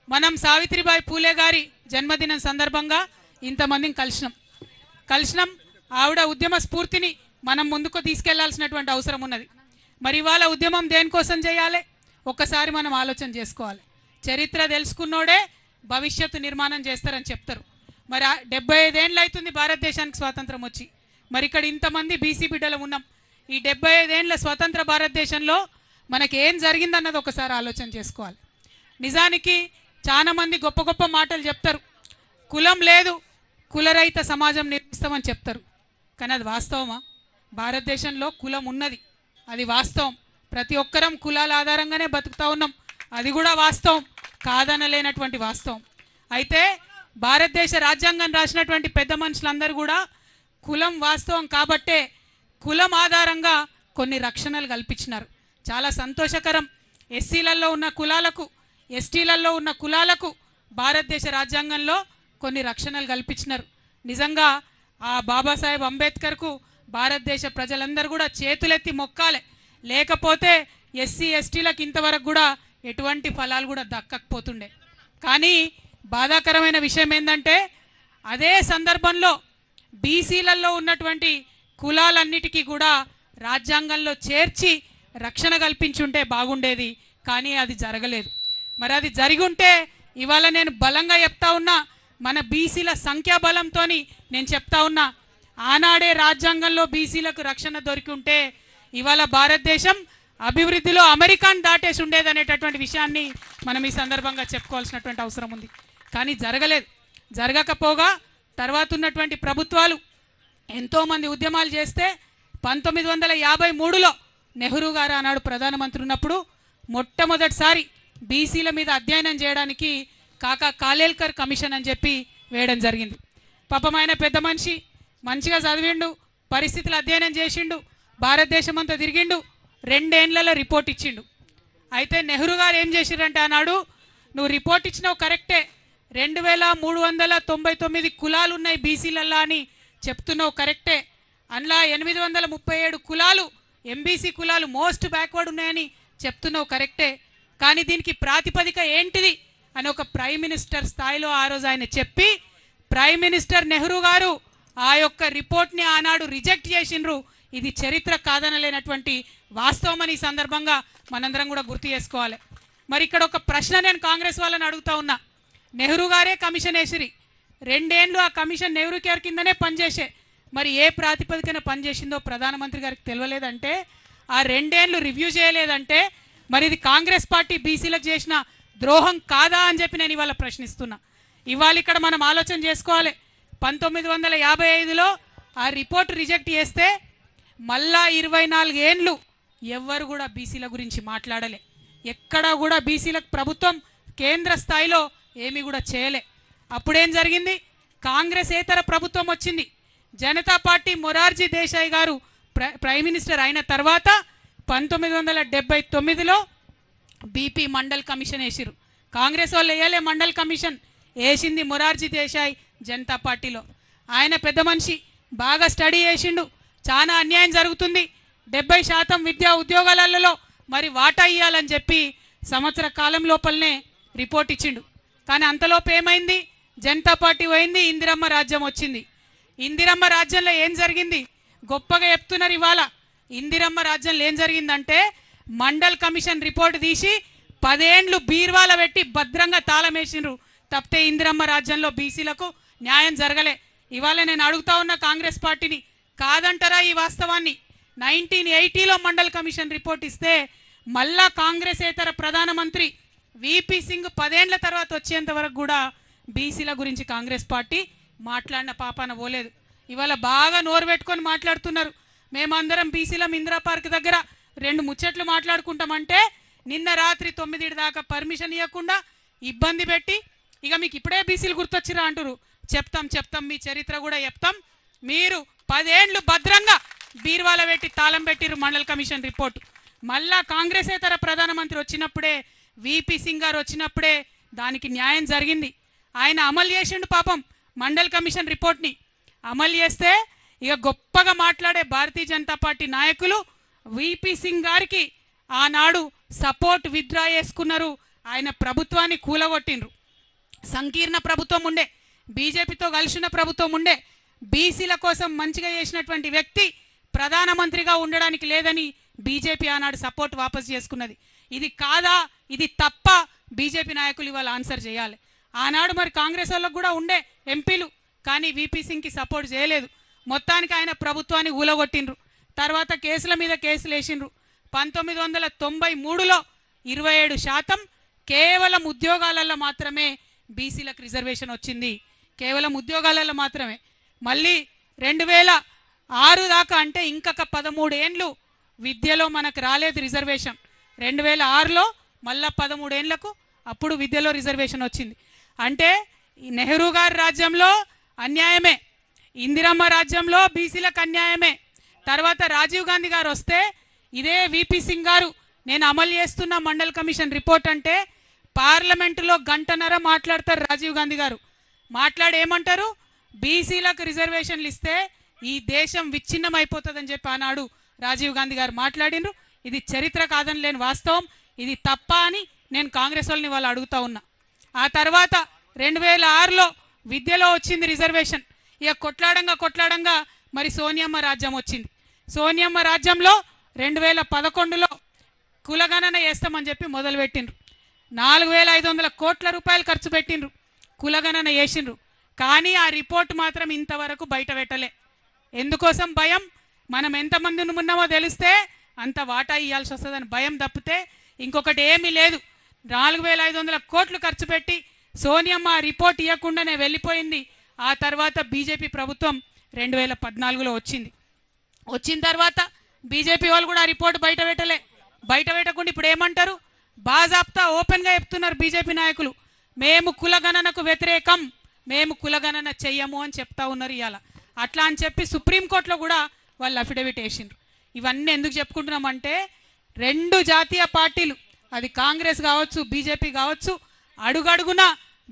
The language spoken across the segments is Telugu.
మనం సావిత్రిబాయి పూలే గారి జన్మదినం సందర్భంగా ఇంతమందిని కలిసినాం. ఆవిడ ఉద్యమ స్ఫూర్తిని మనం ముందుకు తీసుకెళ్లాల్సినటువంటి అవసరం ఉన్నది. మరి ఇవాళ ఉద్యమం దేనికోసం చేయాలి ఒక్కసారి మనం ఆలోచన చేసుకోవాలి. చరిత్ర తెలుసుకున్నోడే భవిష్యత్తు నిర్మాణం చేస్తారని చెప్తారు. మరి 75 ఏళ్ళు అవుతుంది భారతదేశానికి స్వాతంత్రం వచ్చి. మరి ఇక్కడ ఇంతమంది బీసీ బిడ్డలు ఉన్నాం. ఈ 75 ఏళ్ళ స్వతంత్ర భారతదేశంలో మనకి ఏం జరిగిందన్నది ఒకసారి ఆలోచన చేసుకోవాలి. నిజానికి చాలా మంది గొప్ప గొప్ప మాటలు చెప్తారు. కులం లేదు, కులరహిత సమాజం నిర్మిస్తామని చెప్తారు. కానీ అది వాస్తవమా? భారతదేశంలో కులం ఉన్నది, అది వాస్తవం. ప్రతి ఒక్కరం కులాల ఆధారంగానే బతుకుతా ఉన్నాం, అది కూడా వాస్తవం, కాదనలేనటువంటి వాస్తవం. అయితే భారతదేశ రాజ్యాంగం రాసినటువంటి పెద్ద మనుషులందరూ కూడా కులం వాస్తవం కాబట్టే కులం ఆధారంగా కొన్ని రక్షణలు కల్పించినారు. చాలా సంతోషకరం. ఎస్సీలలో ఉన్న కులాలకు, ఎస్టీలలో ఉన్న కులాలకు భారతదేశ రాజ్యాంగంలో కొన్ని రక్షణలు కల్పించినారు. నిజంగా ఆ బాబాసాహెబ్ అంబేద్కర్కు భారతదేశ ప్రజలందరూ కూడా చేతులెత్తి మొక్కాలి. లేకపోతే ఎస్సీ ఎస్టీలకు ఇంతవరకు కూడా ఎటువంటి ఫలాలు కూడా దక్కకపోతుండే. కానీ బాధాకరమైన విషయం ఏంటంటే అదే సందర్భంలో బీసీలలో ఉన్నటువంటి కులాలన్నిటికీ కూడా రాజ్యాంగంలో చేర్చి రక్షణ కల్పించుంటే బాగుండేది. కానీ అది జరగలేదు. మరి అది జరిగి ఉంటే ఇవాళ నేను బలంగా చెప్తా ఉన్నా, మన బీసీల సంఖ్యాబలంతో నేను చెప్తా ఉన్నా, ఆనాడే రాజ్యాంగంలో బీసీలకు రక్షణ దొరికి ఉంటే ఇవాళ భారతదేశం అభివృద్ధిలో అమెరికాను దాటేసి ఉండేది అనేటటువంటి విషయాన్ని మనం ఈ సందర్భంగా చెప్పుకోవాల్సినటువంటి అవసరం ఉంది. కానీ జరగలేదు. జరగకపోగా తర్వాత ఉన్నటువంటి ప్రభుత్వాలు ఎంతోమంది ఉద్యమాలు చేస్తే 1953లో నెహ్రూ గారు ఆనాడు ప్రధానమంత్రి ఉన్నప్పుడు మొట్టమొదటిసారి బీసీల మీద అధ్యయనం చేయడానికి కాకా కాలేల్కర్ కమిషన్ అని చెప్పి వేయడం జరిగింది. పాపం ఆయన పెద్ద మనిషి, మంచిగా చదివిండు, పరిస్థితులు అధ్యయనం చేసిండు, భారతదేశం అంతా తిరిగిండు, 2 ఏళ్లలో రిపోర్ట్ ఇచ్చిండు. అయితే నెహ్రూ గారు ఏం చేసిరంటే ఆనాడు, నువ్వు రిపోర్ట్ ఇచ్చినావు కరెక్టే, 2399 కులాలు ఉన్నాయి బీసీలల్లా అని చెప్తున్నావు కరెక్టే, అందులో 837 కులాలు ఎంబీసీ కులాలు మోస్ట్ బ్యాక్వర్డ్ ఉన్నాయని చెప్తున్నావు కరెక్టే, కానీ దీనికి ప్రాతిపదిక ఏంటిది అని ఒక ప్రైమ్ మినిస్టర్ స్థాయిలో ఆ రోజు ఆయన చెప్పి, ప్రైమ్ మినిస్టర్ నెహ్రూ గారు ఆ యొక్క రిపోర్ట్ని ఆనాడు రిజెక్ట్ చేసిండ్రు. ఇది చరిత్ర కాదనలేనటువంటి వాస్తవం అని ఈ సందర్భంగా మనందరం కూడా గుర్తు చేసుకోవాలి. మరి ఇక్కడ ఒక ప్రశ్న నేను కాంగ్రెస్ వాళ్ళని అడుగుతా ఉన్నా. నెహ్రూ గారే కమిషన్ వేసిరి, 2 ఏళ్ళు ఆ కమిషన్ నెహ్రూ కేర్ కిందనే పనిచేసే, మరి ఏ ప్రాతిపదికన పనిచేసిందో ప్రధానమంత్రి గారికి తెలియలేదంటే, ఆ 2 ఏళ్ళు రివ్యూ చేయలేదంటే మరి ఇది కాంగ్రెస్ పార్టీ బీసీలకు చేసిన ద్రోహం కాదా అని చెప్పి నేను ఇవాళ ప్రశ్నిస్తున్నా. ఇవాళ ఇక్కడ మనం ఆలోచన చేసుకోవాలి. 1955లో ఆ రిపోర్ట్ రిజెక్ట్ చేస్తే మళ్ళా 24 ఏళ్ళు ఎవ్వరు కూడా బీసీల గురించి మాట్లాడలే. ఎక్కడా కూడా బీసీలకు ప్రభుత్వం కేంద్ర స్థాయిలో ఏమీ కూడా చేయలే. అప్పుడేం జరిగింది? కాంగ్రెస్ ఏతర ప్రభుత్వం వచ్చింది. జనతా పార్టీ మొరార్జీ దేశాయ్ గారు ప్రైమ్ మినిస్టర్ అయిన తర్వాత 1979లో బీపీ మండల్ కమిషన్ వేసిరు. కాంగ్రెస్ వాళ్ళు వేయలే మండల్ కమిషన్, వేసింది మొరార్జీ దేశాయ్ జనతా పార్టీలో. ఆయన పెద్ద మనిషి, బాగా స్టడీ చేసిండు, చాలా అన్యాయం జరుగుతుంది, 70% విద్యా ఉద్యోగాలలో మరి వాటా ఇవ్వాలని చెప్పి సంవత్సర కాలం లోపలనే రిపోర్ట్ ఇచ్చిండు. కానీ అంతలోపు ఏమైంది? జనతా పార్టీ పోయింది, ఇందిరమ్మ రాజ్యం వచ్చింది. ఇందిరమ్మ రాజ్యంలో ఏం జరిగింది? గొప్పగా చెప్తున్నారు ఇవాళ. ఇందిరమ్మ రాజ్యంలో ఏం జరిగిందంటే మండల్ కమిషన్ రిపోర్ట్ తీసి 10 ఏళ్ళు బీర్వాల పెట్టి భద్రంగా తాళం వేసిండ్రు తప్పితే ఇందిరమ్మ రాజ్యంలో బీసీలకు న్యాయం జరగలే. ఇవాళ నేను అడుగుతా ఉన్న కాంగ్రెస్ పార్టీని, కాదంటారా ఈ వాస్తవాన్ని? 1980లో మండల్ కమిషన్ రిపోర్ట్ ఇస్తే మళ్ళా కాంగ్రెస్ ఏతర ప్రధానమంత్రి విపి సింగ్ 10 ఏళ్ల తర్వాత వచ్చేంత వరకు కూడా బీసీల గురించి కాంగ్రెస్ పార్టీ మాట్లాడిన పాపాన పోలేదు. ఇవాళ బాగా నోరు పెట్టుకొని మాట్లాడుతున్నారు. మేమందరం బీసీలం ఇందిరా పార్క్ దగ్గర 2 ముచ్చట్లు మాట్లాడుకుంటామంటే నిన్న రాత్రి 9 దాకా పర్మిషన్ ఇవ్వకుండా ఇబ్బంది పెట్టి, ఇక మీకు ఇప్పుడే బీసీలు గుర్తొచ్చిరా అంటారు. చెప్తాం మీ చరిత్ర కూడా చెప్తాం. మీరు 10 ఏళ్ళు భద్రంగా బీర్వాల పెట్టి తాళం పెట్టిరు మండల్ కమిషన్ రిపోర్టు. మళ్ళా కాంగ్రెస్ ఏతర ప్రధానమంత్రి వచ్చినప్పుడే, విపి సింగ్ గారు వచ్చినప్పుడే దానికి న్యాయం జరిగింది. ఆయన అమలు చేసిండు పాపం మండల్ కమిషన్ రిపోర్ట్ని. అమలు చేస్తే ఇక గొప్పగా మాట్లాడే భారతీయ జనతా పార్టీ నాయకులు విపి సింగ్ గారికి ఆనాడు సపోర్ట్ విత్డ్రా చేసుకున్నారు. ఆయన ప్రభుత్వాన్ని కూలగొట్టిండ్రు. సంకీర్ణ ప్రభుత్వం ఉండే, బీజేపీతో కలిసిన ప్రభుత్వం ఉండే, బీసీల కోసం మంచిగా చేసినటువంటి వ్యక్తి ప్రధానమంత్రిగా ఉండడానికి లేదని బీజేపీ ఆనాడు సపోర్ట్ వాపస్ చేసుకున్నది. ఇది కాదా, ఇది తప్ప బీజేపీ నాయకులు ఇవాళ ఆన్సర్ చేయాలి. ఆనాడు మరి కాంగ్రెస్ వాళ్ళకు కూడా ఉండే ఎంపీలు, కానీ వీపీ సింగ్కి సపోర్ట్ చేయలేదు. మొత్తానికి ఆయన ప్రభుత్వాన్ని ఊలగొట్టిండ్రు. తర్వాత కేసుల మీద కేసులు వేసిండ్రు. 1993లో 27% కేవలం ఉద్యోగాలలో మాత్రమే బీసీలకు రిజర్వేషన్ వచ్చింది, కేవలం ఉద్యోగాలలో మాత్రమే. మళ్ళీ 2006 దాకా అంటే ఇంకొక 13 ఏండ్లు విద్యలో మనకు రాలేదు రిజర్వేషన్. 2006లో మళ్ళా 13 ఏండ్లకు అప్పుడు విద్యలో రిజర్వేషన్ వచ్చింది. అంటే ఈ నెహ్రూ గారి రాజ్యంలో అన్యాయమే, ఇందిరమ్మ రాజ్యంలో బీసీలకు అన్యాయమే. తర్వాత రాజీవ్ గాంధీ గారు వస్తే ఇదే వీపీ సింగ్ గారు నేను అమలు చేస్తున్న మండల్ కమిషన్ రిపోర్ట్ అంటే పార్లమెంటులో గంటన్నర మాట్లాడతారు రాజీవ్ గాంధీ గారు. మాట్లాడి ఏమంటారు, బీసీలకు రిజర్వేషన్లు ఇస్తే ఈ దేశం విచ్ఛిన్నం అయిపోతుందని చెప్పి ఆనాడు రాజీవ్ గాంధీ గారు మాట్లాడినరు. ఇది చరిత్ర కాదని లేని వాస్తవం, ఇది తప్ప అని నేను కాంగ్రెస్ వాళ్ళని వాళ్ళు అడుగుతా ఉన్నా. ఆ తర్వాత 2006లో విద్యలో వచ్చింది రిజర్వేషన్. ఇక కొట్లాడంగా మరి సోనియమ్మ రాజ్యం వచ్చింది. సోనియమ్మ రాజ్యంలో 2011లో కులగణన చేస్తామని చెప్పి మొదలుపెట్టిండ్రు. 4500 కోట్ల రూపాయలు ఖర్చు పెట్టిండ్రు, కులగణన చేసిండ్రు. కానీ ఆ రిపోర్ట్ మాత్రం ఇంతవరకు బయట పెట్టలే. ఎందుకోసం భయం, మనం ఎంతమంది ఉన్నామో తెలిస్తే అంత వాటా ఇవ్వాల్సి వస్తుందని భయం తప్పితే ఇంకొకటి ఏమీ లేదు. 4500 కోట్లు ఖర్చు పెట్టి సోనియమ్మ ఆ రిపోర్ట్ ఇవ్వకుండానే వెళ్ళిపోయింది. ఆ తర్వాత బీజేపీ ప్రభుత్వం 2014లో వచ్చింది. వచ్చిన తర్వాత బీజేపీ వాళ్ళు కూడా ఆ రిపోర్ట్ బయట పెట్టలే. బయట పెట్టకుండా ఇప్పుడు ఏమంటారు, బాజాప్తా ఓపెన్గా చెప్తున్నారు బీజేపీ నాయకులు, మేము కులగణనకు వ్యతిరేకం, మేము కులగణన చెయ్యము అని చెప్తా ఉన్నారు ఇవాళ. అట్లా అని చెప్పి సుప్రీంకోర్టులో కూడా వాళ్ళు అఫిడవిట్ వేసిండ్రు. ఇవన్నీ ఎందుకు చెప్పుకుంటున్నామంటే 2 జాతీయ పార్టీలు, అది కాంగ్రెస్ కావచ్చు బీజేపీ కావచ్చు, అడుగడుగున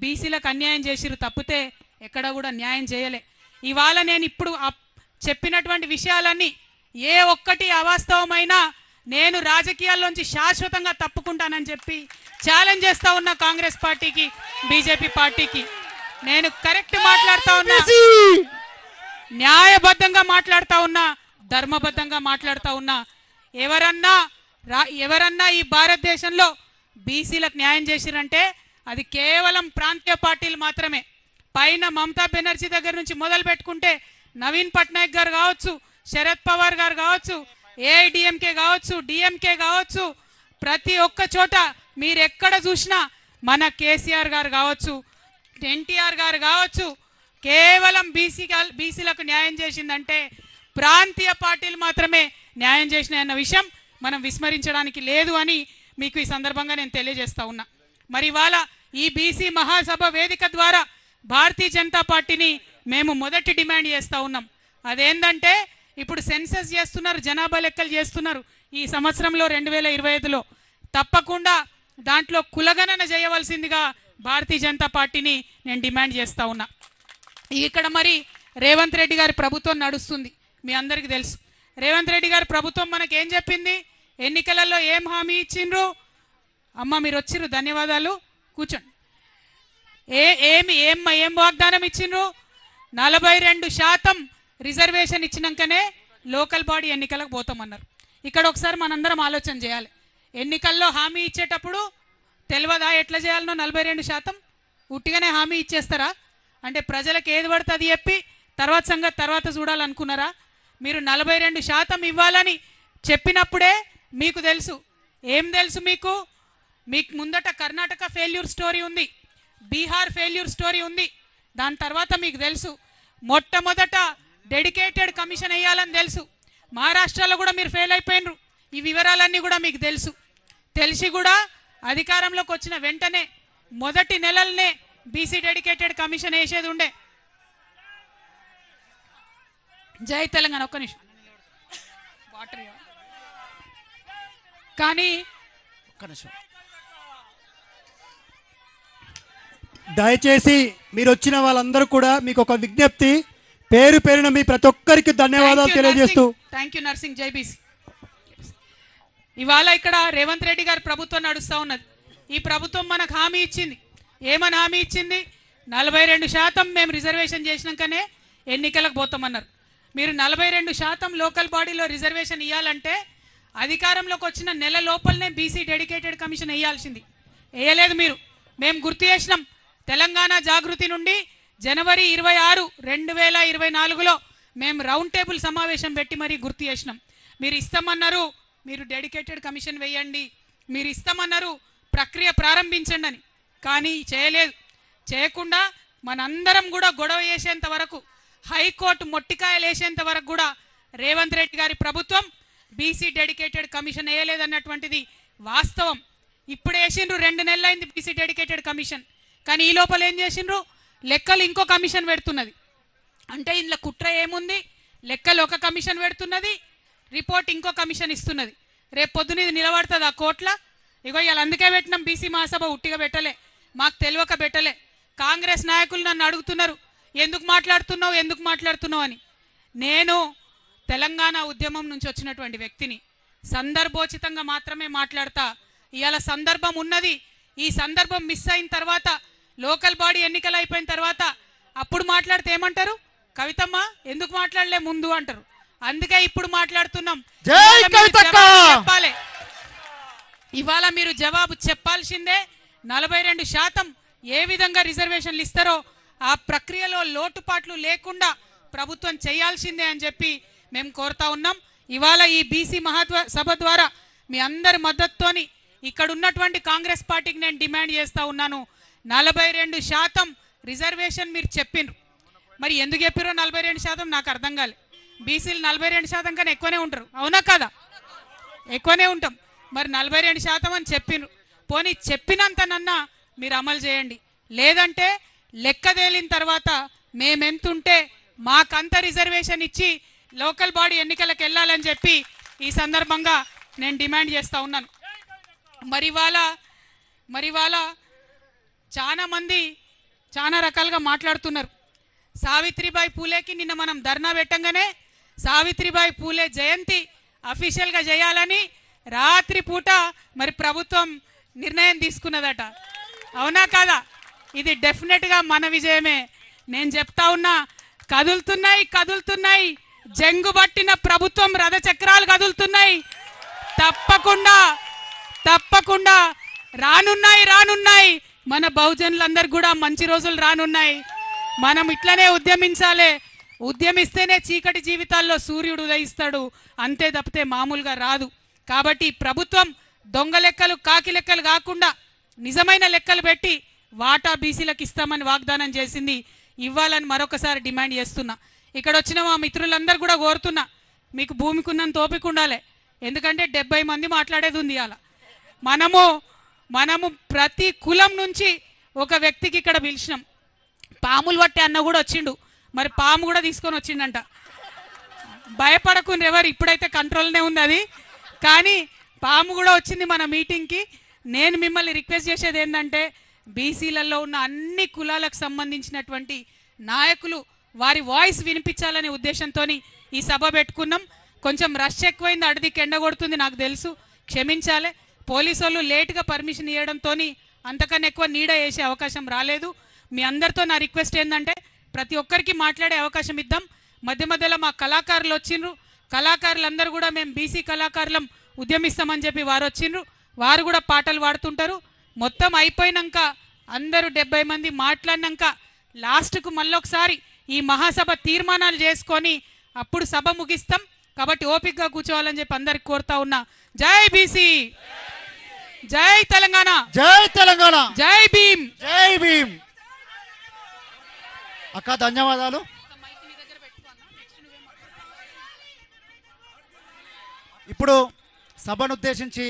బీసీలకు అన్యాయం చేసిరు తప్పితే ఎక్కడ కూడా న్యాయం చేయలే. ఇవాళ నేను ఇప్పుడు చెప్పినటువంటి విషయాలన్నీ ఏ ఒక్కటి అవాస్తవమైనా నేను రాజకీయాల్లోంచి శాశ్వతంగా తప్పుకుంటానని చెప్పి ఛాలెంజ్ చేస్తా ఉన్నా కాంగ్రెస్ పార్టీకి, బీజేపీ పార్టీకి. నేను కరెక్ట్ మాట్లాడుతా ఉన్నా, న్యాయబద్ధంగా మాట్లాడుతా ఉన్నా, ధర్మబద్ధంగా మాట్లాడుతా ఉన్నా. ఎవరన్నా ఈ భారతదేశంలో బీసీలకు న్యాయం చేసిరంటే అది కేవలం ప్రాంతీయ పార్టీలు మాత్రమే. పైన మమతా బెనర్జీ దగ్గర నుంచి మొదలు పెట్టుకుంటే నవీన్ పట్నాయక్ గారు కావచ్చు, శరద్ పవార్ గారు కావచ్చు, ఏఐడిఎంకే కావచ్చు, డిఎంకే కావచ్చు, ప్రతి ఒక్క చోట మీరు ఎక్కడ చూసినా మన కేసీఆర్ గారు కావచ్చు, ఎన్టీఆర్ గారు కావచ్చు, కేవలం బీసీలకు న్యాయం చేసిందంటే ప్రాంతీయ పార్టీలు మాత్రమే న్యాయం చేసినాయన్న విషయం మనం విస్మరించడానికి లేదు అని మీకు ఈ సందర్భంగా నేను తెలియజేస్తా ఉన్నా. మరి ఇవాళ ఈ బీసీ మహాసభ వేదిక ద్వారా భారతీయ జనతా పార్టీని మేము మొదటి డిమాండ్ చేస్తూ ఉన్నాం. అదేంటంటే ఇప్పుడు సెన్సస్ చేస్తున్నారు, జనాభా లెక్కలు చేస్తున్నారు ఈ సంవత్సరంలో 2025లో. తప్పకుండా దాంట్లో కులగణన చేయవలసిందిగా భారతీయ జనతా పార్టీని నేను డిమాండ్ చేస్తూ ఉన్నా. ఇక్కడ మరి రేవంత్ రెడ్డి గారి ప్రభుత్వం నడుస్తుంది, మీ అందరికీ తెలుసు. రేవంత్ రెడ్డి గారి ప్రభుత్వం మనకేం చెప్పింది, ఎన్నికలలో ఏం హామీ ఇచ్చిండ్రు? అమ్మ మీరు వచ్చిర్రు, ధన్యవాదాలు, కూర్చోండి. ఏం వాగ్దానం ఇచ్చిండ్రు? 42% రిజర్వేషన్ ఇచ్చినాకనే లోకల్ బాడీ ఎన్నికలకు పోతామన్నారు. ఇక్కడ ఒకసారి మనందరం ఆలోచన చేయాలి. ఎన్నికల్లో హామీ ఇచ్చేటప్పుడు తెలియదా ఎట్లా చేయాలనో? 42% ఉట్టిగానే హామీ ఇచ్చేస్తారా? అంటే ప్రజలకు ఏది పడుతుంది చెప్పి తర్వాత సంగతి తర్వాత చూడాలనుకున్నారా? మీరు 42% ఇవ్వాలని చెప్పినప్పుడే మీకు తెలుసు, ఏం తెలుసు మీకు ముందట కర్ణాటక ఫెయిల్యూర్ స్టోరీ ఉంది, బీహార్ ఫెయిల్యూర్ స్టోరీ ఉంది. దాని తర్వాత మీకు తెలుసు మొట్టమొదట డెడికేటెడ్ కమిషన్ వేయాలని తెలుసు. మహారాష్ట్రలో కూడా మీరు ఫెయిల్ అయిపోయినరు. ఈ వివరాలన్నీ కూడా మీకు తెలుసు. తెలిసి కూడా అధికారంలోకి వచ్చిన వెంటనే మొదటి నెలలనే బీసీ డెడికేటెడ్ కమిషన్ వేసేది ఉండే. జై తెలంగాణ. ఒక్క నిమిషం వాటర్. కానీ దయచేసి మీరు వచ్చిన వాళ్ళందరూ కూడా మీకు ఒక విజ్ఞప్తి, పేరు పేరున మీ ప్రతి ఒక్కరికి ధన్యవాదాలు తెలియజేస్తూ. థ్యాంక్ యూ నర్సింగ్, జై బీసీ. ఇవాళ ఇక్కడ రేవంత్ రెడ్డి గారి ప్రభుత్వం నడుస్తూ ఉన్నది. ఈ ప్రభుత్వం మనకు హామీ ఇచ్చింది. ఏమని హామీ ఇచ్చింది? 42% మేము రిజర్వేషన్ చేసినాకనే ఎన్నికలకు పోతామన్నారు. మీరు 42% లోకల్ బాడీలో రిజర్వేషన్ ఇవ్వాలంటే అధికారంలోకి వచ్చిన నెల లోపలనే బీసీ డెడికేటెడ్ కమిషన్ వేయాల్సింది. వేయలేదు మీరు. మేము గుర్తు చేసినాం. తెలంగాణ జాగృతి నుండి జనవరి 26, 2024లో మేము రౌండ్ టేబుల్ సమావేశం పెట్టి మరీ గుర్తు చేసినాం. మీరు ఇస్తామన్నారు, మీరు డెడికేటెడ్ కమిషన్ వేయండి, మీరు ఇస్తామన్నారు, ప్రక్రియ ప్రారంభించండి అని. కానీ చేయలేదు. చేయకుండా మనందరం కూడా గొడవ చేసేంత వరకు, హైకోర్టు మొట్టికాయలు వేసేంత వరకు కూడా రేవంత్ రెడ్డి గారి ప్రభుత్వం బీసీ డెడికేటెడ్ కమిషన్ వేయలేదన్నటువంటిది వాస్తవం. ఇప్పుడు వేసిండ్రు, 2 నెలలైంది బీసీ డెడికేటెడ్ కమిషన్. కానీ ఈ లోపల ఏం చేసిండ్రు? లెక్కలు ఇంకో కమిషన్ పెడుతున్నది. అంటే ఇందులో కుట్ర ఏముంది? లెక్కలు ఒక కమిషన్ పెడుతున్నది, రిపోర్ట్ ఇంకో కమిషన్ ఇస్తున్నది. రేపు పొద్దున ఇది నిలబడుతుంది ఆ కోట్ల. ఇగో ఇలా అందుకే పెట్టినాం బీసీ మహాసభ. ఉట్టిగా పెట్టలే, మాకు తెలియక పెట్టలే. కాంగ్రెస్ నాయకులు నన్ను అడుగుతున్నారు, ఎందుకు మాట్లాడుతున్నావు అని. నేను తెలంగాణ ఉద్యమం నుంచి వచ్చినటువంటి వ్యక్తిని. సందర్భోచితంగా మాత్రమే మాట్లాడతా. ఇవాళ సందర్భం ఉన్నది. ఈ సందర్భం మిస్ అయిన తర్వాత, లోకల్ బాడీ ఎన్నికలు అయిపోయిన తర్వాత అప్పుడు మాట్లాడితే ఏమంటారు? కవితమ్మ ఎందుకు మాట్లాడలే ముందు అంటారు. అందుకే ఇప్పుడు మాట్లాడుతున్నాం. చెప్పాలి, ఇవాళ మీరు జవాబు చెప్పాల్సిందే. 42% ఏ విధంగా రిజర్వేషన్లు ఇస్తారో ఆ ప్రక్రియలో లోటుపాట్లు లేకుండా ప్రభుత్వం చేయాల్సిందే అని చెప్పి మేము కోరుతా ఉన్నాం. ఇవాళ ఈ బీసీ మహాసభ ద్వారా మీ అందరి మద్దతుతోని ఇక్కడ ఉన్నటువంటి కాంగ్రెస్ పార్టీకి నేను డిమాండ్ చేస్తూ ఉన్నాను. 42% రిజర్వేషన్ మీరు చెప్పిండ్రు. మరి ఎందుకు చెప్పారో 42% నాకు అర్థం కాలే. బీసీలు 42% కన్నా ఎక్కువనే ఉంటారు, అవునా కదా? ఎక్కువనే ఉంటాం. మరి 42% అని చెప్పిండ్రు. పోనీ చెప్పినంతనన్నా మీరు అమలు చేయండి. లేదంటే లెక్క తేలిన తర్వాత మేమెంతుంటే మాకంత రిజర్వేషన్ ఇచ్చి లోకల్ బాడీ ఎన్నికలకు వెళ్ళాలని చెప్పి ఈ సందర్భంగా నేను డిమాండ్ చేస్తూ ఉన్నాను. మరి వాళ్ళ చాలామంది చాలా రకాలుగా మాట్లాడుతున్నారు. సావిత్రిబాయి పూలేకి నిన్న మనం ధర్నా పెట్టంగానే సావిత్రిబాయి పూలే జయంతి అఫీషియల్గా చేయాలని రాత్రి పూట మరి ప్రభుత్వం నిర్ణయం తీసుకున్నదట, అవునా కాదా? ఇది డెఫినెట్గా మన విజయమే. నేను చెప్తా ఉన్నా, కదులుతున్నాయి జంగు పట్టిన ప్రభుత్వం రథ చక్రాలు కదులుతున్నాయి. తప్పకుండా రానున్నాయి. మన బహుజనులందరూ కూడా మంచి రోజులు రానున్నాయి. మనం ఇట్లనే ఉద్యమించాలి. ఉద్యమిస్తేనే చీకటి జీవితాల్లో సూర్యుడు ఉదయిస్తాడు, అంతే తప్పితే మామూలుగా రాదు. కాబట్టి ప్రభుత్వం దొంగ లెక్కలు, కాకి లెక్కలు కాకుండా నిజమైన లెక్కలు పెట్టి వాటా బీసీలకు ఇస్తామని వాగ్దానం చేసింది. ఇవ్వాలని మరొకసారి డిమాండ్ చేస్తున్నా. ఇక్కడ వచ్చిన మా మిత్రులందరూ కూడా కోరుతున్నా, మీకు భూమికి ఉన్నంత ఓపిక ఉండాలి. ఎందుకంటే 70 మంది మాట్లాడేది ఉంది. అలా మనము ప్రతి కులం నుంచి ఒక వ్యక్తికి ఇక్కడ పిలిచినాం. పాములు పట్టే అన్న కూడా వచ్చిండు. మరి పాము కూడా తీసుకొని వచ్చిండంట. భయపడకుండా ఎవరు, ఇప్పుడైతే కంట్రోల్నే ఉంది అది. కానీ పాము కూడా వచ్చింది మన మీటింగ్కి. నేను మిమ్మల్ని రిక్వెస్ట్ చేసేది ఏంటంటే, బీసీలలో ఉన్న అన్ని కులాలకు సంబంధించినటువంటి నాయకులు వారి వాయిస్ వినిపించాలనే ఉద్దేశంతో ఈ సభ పెట్టుకున్నాం. కొంచెం రష్ ఎక్కువైంది, అడిదికి ఎండ కొడుతుంది నాకు తెలుసు, క్షమించాలి. పోలీసు వాళ్ళు లేటుగా పర్మిషన్ ఇవ్వడంతో అంతకన్నా ఎక్కువ నీడ వేసే అవకాశం రాలేదు. మీ అందరితో నా రిక్వెస్ట్ ఏంటంటే, ప్రతి ఒక్కరికి మాట్లాడే అవకాశం ఇద్దాం. మధ్యలో మా కళాకారులు వచ్చిండ్రు. కళాకారులందరూ కూడా మేము బీసీ కళాకారులం ఉద్యమిస్తామని చెప్పి వారు వచ్చిండ్రు. వారు కూడా పాటలు పాడుతుంటారు. మొత్తం అయిపోయినాక అందరూ 70 మంది మాట్లాడినాక లాస్ట్కు మళ్ళొకసారి ఈ మహాసభ తీర్మానాలు చేసుకొని అప్పుడు సభ ముగిస్తాం. కాబట్టి ఓపికగా కూర్చోవాలని చెప్పి అందరికి కోరుతా ఉన్నా. జై బీసీ, జై తెలంగాణ, జై భీమ్. అక్క ధన్యవాదాలు. ఇప్పుడు సభను ఉద్దేశించి